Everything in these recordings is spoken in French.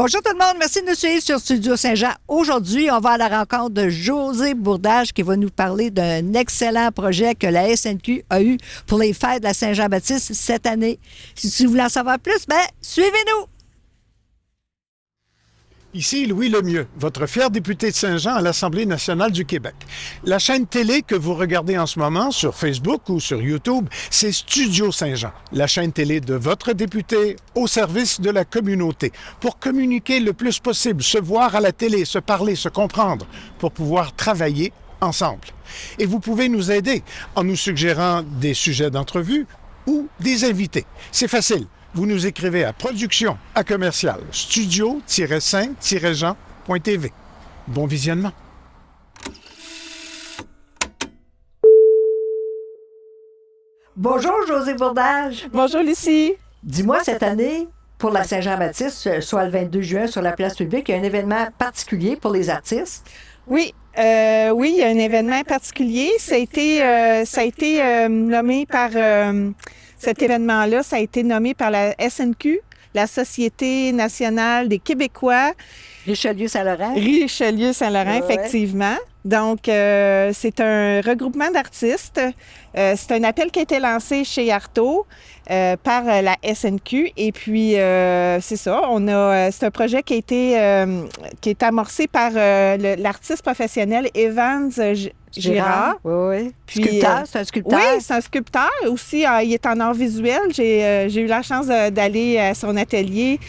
Bonjour tout le monde, merci de nous suivre sur Studio Saint-Jean. Aujourd'hui, on va à la rencontre de José Bourdage qui va nous parler d'un excellent projet que la SNQ a eu pour les fêtes de la Saint-Jean-Baptiste cette année. Si vous voulez en savoir plus, suivez-nous! Ici Louis Lemieux, votre fier député de Saint-Jean à l'Assemblée nationale du Québec. La chaîne télé que vous regardez en ce moment sur Facebook ou sur YouTube, c'est Studio Saint-Jean, la chaîne télé de votre député au service de la communauté, pour communiquer le plus possible, se voir à la télé, se parler, se comprendre, pour pouvoir travailler ensemble. Et vous pouvez nous aider en nous suggérant des sujets d'entrevue ou des invités. C'est facile. Vous nous écrivez à production@studio-saint-jean.tv. Bon visionnement. Bonjour José Bourdage. Bonjour Lucie. Dis-moi, cette année, pour la Saint-Jean-Baptiste, soit le 22 juin sur la place publique, il y a un événement particulier pour les artistes. Oui, il y a un événement particulier. Ça a été nommé par... cet événement-là, ça a été nommé par la SNQ, la Société nationale des Québécois. Richelieu-Saint-Laurent. Richelieu-Saint-Laurent, ouais. Effectivement. Donc, c'est un regroupement d'artistes. C'est un appel qui a été lancé chez Artaud par la SNQ. Et puis, c'est ça, c'est un projet qui est amorcé par l'artiste professionnel Evans Girard. Oui. Sculpteur, c'est un sculpteur. Oui, c'est un sculpteur. Aussi, il est en art visuel. J'ai eu la chance d'aller à son atelier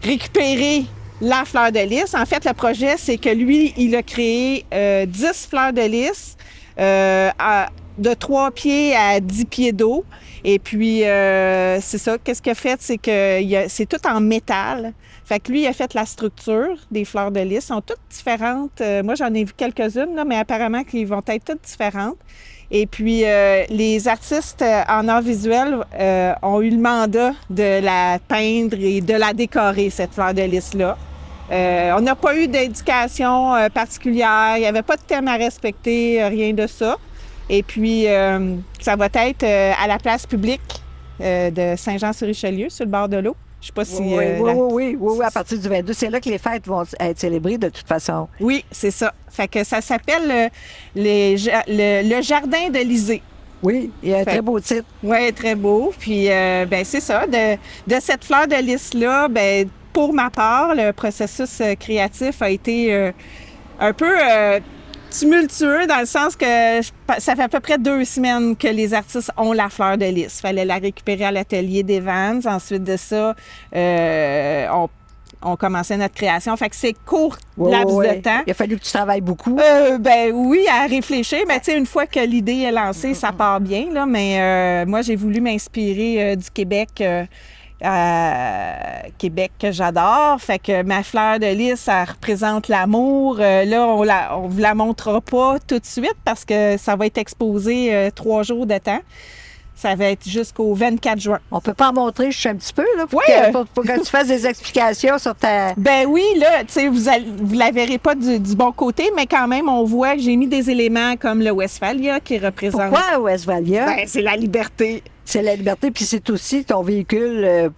récupérer la fleur de lys. En fait, le projet, c'est que lui, il a créé 10 fleurs de lys de 3 pieds à 10 pieds d'eau. Et puis, c'est ça. Qu'est-ce qu'il a fait? C'est que c'est tout en métal. Fait que lui, il a fait la structure des fleurs de lys. Elles sont toutes différentes. Moi, j'en ai vu quelques-unes, là, mais apparemment qu'ils vont être toutes différentes. Et puis, les artistes en art visuel ont eu le mandat de la peindre et de la décorer, cette fleur de lys-là. On n'a pas eu d'éducation particulière. Il n'y avait pas de thème à respecter, rien de ça. Et puis, ça va être à la place publique de Saint-Jean-sur-Richelieu, sur le bord de l'eau. Je sais pas si... Oui, à partir du 22. C'est là que les fêtes vont être célébrées de toute façon. Oui, c'est ça. Fait que ça s'appelle le Jardin de l'Isée. Oui, il y a un très beau titre. Oui, très beau. Puis, c'est ça. De cette fleur de lys-là, pour ma part, le processus créatif a été un peu tumultueux dans le sens que ça fait à peu près 2 semaines que les artistes ont la fleur de lys. Il fallait la récupérer à l'atelier d'Evans. Ensuite de ça, on commençait notre création. Fait que c'est court laps de temps. Il a fallu que tu travailles beaucoup. Oui, à réfléchir. Mais tu sais, une fois que l'idée est lancée, ça part bien. Là, mais moi, j'ai voulu m'inspirer du Québec. Québec que j'adore. Fait que ma fleur de lys, ça représente l'amour. Là, on vous la montrera pas tout de suite parce que ça va être exposé 3 jours de temps. Ça va être jusqu'au 24 juin. On peut pas en montrer, je suis un petit peu, là, pour que tu fasses des explications sur ta... Ben oui, là, tu sais, vous la verrez pas du bon côté, mais quand même, on voit que j'ai mis des éléments comme le Westphalia qui représente... Pourquoi Westphalia? C'est la liberté. C'est la liberté, puis c'est aussi ton véhicule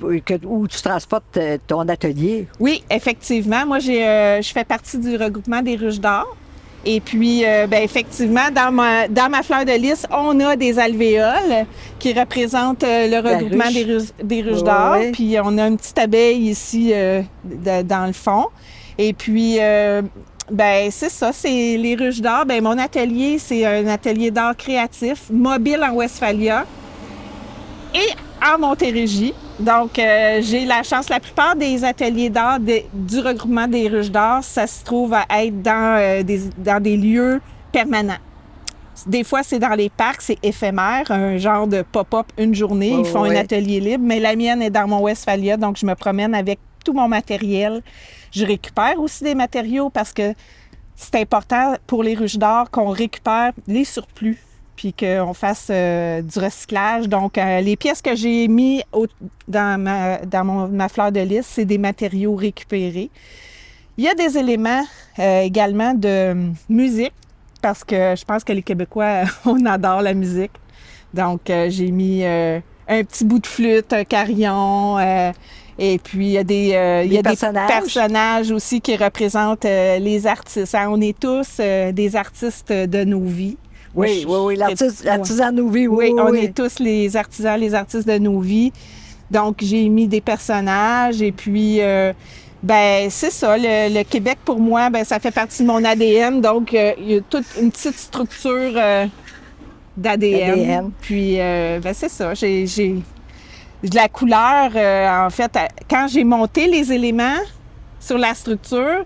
où tu transportes ton atelier. Oui, effectivement. Moi, je fais partie du regroupement des Ruches d'Or. Et puis, effectivement, dans ma fleur de lys, on a des alvéoles qui représentent le regroupement des Ruches d'Or. Oui. Puis, on a une petite abeille ici dans le fond. Et puis, c'est ça, c'est les Ruches d'Or. Mon atelier, c'est un atelier d'art créatif, mobile en Westphalia et en Montérégie. Donc, j'ai la chance. La plupart des ateliers d'art du regroupement des Ruches d'Or, ça se trouve à être dans des lieux permanents. Des fois, c'est dans les parcs, c'est éphémère, un genre de pop-up une journée. Ils font un atelier libre, mais la mienne est dans mon Westphalia, donc je me promène avec tout mon matériel. Je récupère aussi des matériaux parce que c'est important pour les Ruches d'Or qu'on récupère les surplus puis qu'on fasse du recyclage. Donc, les pièces que j'ai mis dans ma fleur de lys, c'est des matériaux récupérés. Il y a des éléments également de musique, parce que je pense que les Québécois, on adore la musique. Donc, j'ai mis un petit bout de flûte, un carillon, Et puis, il y a des personnages aussi qui représentent les artistes. Hein, on est tous des artistes de nos vies. Oui, l'artisan de nos vies. Oui, on est tous les artisans, les artistes de nos vies. Donc, j'ai mis des personnages et puis, c'est ça. Le Québec, pour moi, ça fait partie de mon ADN. Donc, il y a toute une petite structure d'ADN. Puis, c'est ça. J'ai de la couleur. En fait, quand j'ai monté les éléments sur la structure,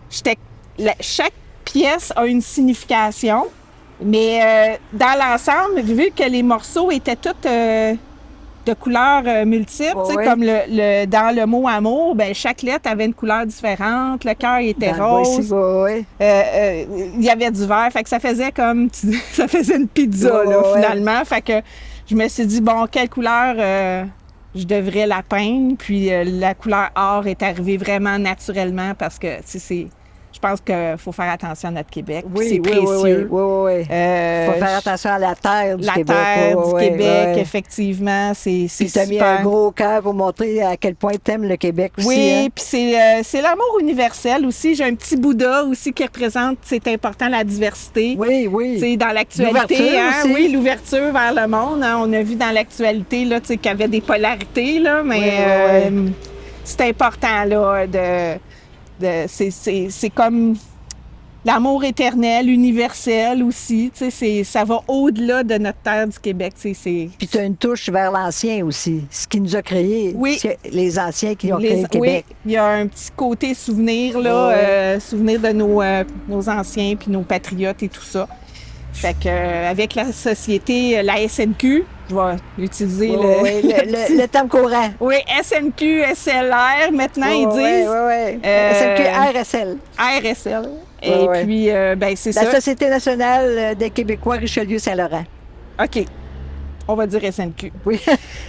chaque pièce a une signification. Mais dans l'ensemble, vu que les morceaux étaient tous de couleurs multiples, comme dans le mot amour, chaque lettre avait une couleur différente. Le cœur était rose. Il y avait du vert. Fait que ça faisait ça faisait une pizza, finalement. Fait que je me suis dit, bon, quelle couleur je devrais la peindre. Puis la couleur or est arrivée vraiment naturellement parce que, je pense qu'il faut faire attention à notre Québec. C'est précieux. Oui. Il faut faire attention à la terre du Québec. La terre du Québec, effectivement, c'est super. Tu as mis un gros cœur pour montrer à quel point tu aimes le Québec aussi. Oui, puis c'est l'amour universel aussi. J'ai un petit Bouddha aussi qui représente, c'est important, la diversité. Oui. C'est dans l'actualité, l'ouverture vers le monde. Hein, on a vu dans l'actualité là, qu'il y avait des polarités, là, mais c'est important là, c'est comme l'amour éternel, universel aussi. Ça va au-delà de notre terre du Québec. Puis tu as une touche vers l'ancien aussi, ce qui nous a créé. Oui. Les anciens qui ont créé le Québec. Oui, il y a un petit côté souvenir, là, souvenir de nos anciens puis nos patriotes et tout ça. Fait que avec la société, la SNQ, je vais utiliser le terme courant. Oui, SNQ, SLR, maintenant ils disent. SNQ, RSL. RSL. Et puis, c'est ça. La Société nationale des Québécois Richelieu-Saint-Laurent. OK. On va dire SNQ. Oui.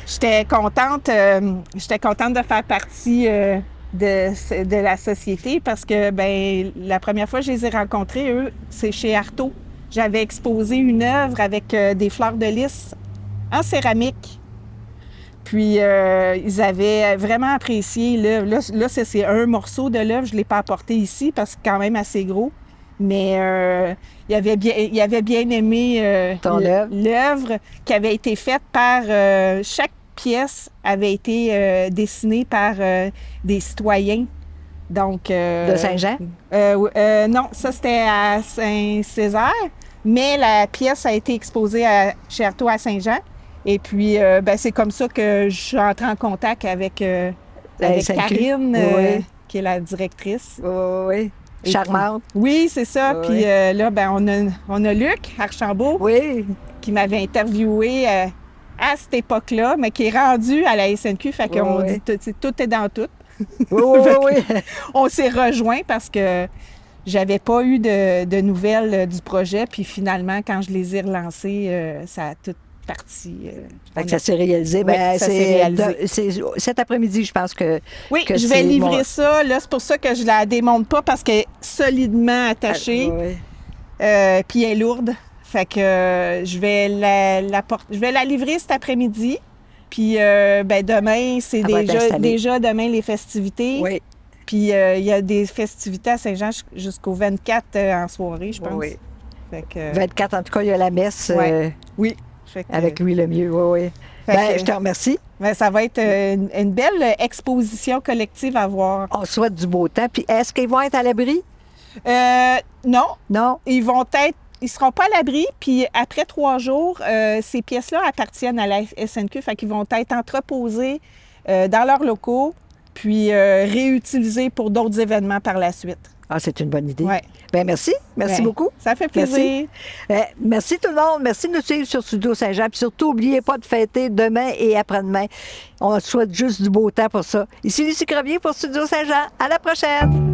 J'étais contente de faire partie de la société parce que, la première fois que je les ai rencontrés, eux, c'est chez Artaud. J'avais exposé une œuvre avec des fleurs de lys en céramique. Puis, ils avaient vraiment apprécié l'œuvre. Là, c'est un morceau de l'œuvre. Je ne l'ai pas apporté ici parce que c'est quand même assez gros. Mais il avait bien aimé l'œuvre qui avait été faite par... chaque pièce avait été dessinée par des citoyens. Donc, de Saint-Jean? Non, ça c'était à Saint-Césaire, mais la pièce a été exposée chez Artaud à Saint-Jean. Et puis, c'est comme ça que je suis entrée en contact avec Karine, qui est la directrice. Oui. Charmante. Oui, c'est ça. Puis là, on a Luc Archambault qui m'avait interviewé à cette époque-là, mais qui est rendu à la SNQ. Fait qu'on dit tout est dans tout. On s'est rejoints parce que j'avais pas eu de nouvelles du projet. Puis finalement, quand je les ai relancés, ça a tout parti. Ça s'est réalisé. Ça s'est réalisé. C'est cet après-midi, je pense que... Oui, je vais livrer ça. Là, c'est pour ça que je la démonte pas parce qu'elle est solidement attachée. Puis elle est lourde. Fait que je vais la livrer cet après-midi. Puis demain, c'est déjà demain les festivités. Oui. Puis il y a des festivités à Saint-Jean jusqu'au 24 en soirée, je pense. Oui. Fait que, 24, en tout cas, il y a la messe. Oui. Avec Louis Lemieux, oui. Je te remercie. Ça va être une belle exposition collective à voir. On souhaite du beau temps. Puis est-ce qu'ils vont être à l'abri? Non. Non? Ils seront pas à l'abri, puis après 3 jours, ces pièces-là appartiennent à la SNQ, fait qu'ils vont être entreposés dans leurs locaux, puis réutilisés pour d'autres événements par la suite. Ah, c'est une bonne idée. Oui. Merci. Merci beaucoup. Ça fait plaisir. Merci tout le monde. Merci de nous suivre sur Studio Saint-Jean. Puis surtout, n'oubliez pas de fêter demain et après-demain. On souhaite juste du beau temps pour ça. Ici Lucie Crevier pour Studio Saint-Jean. À la prochaine!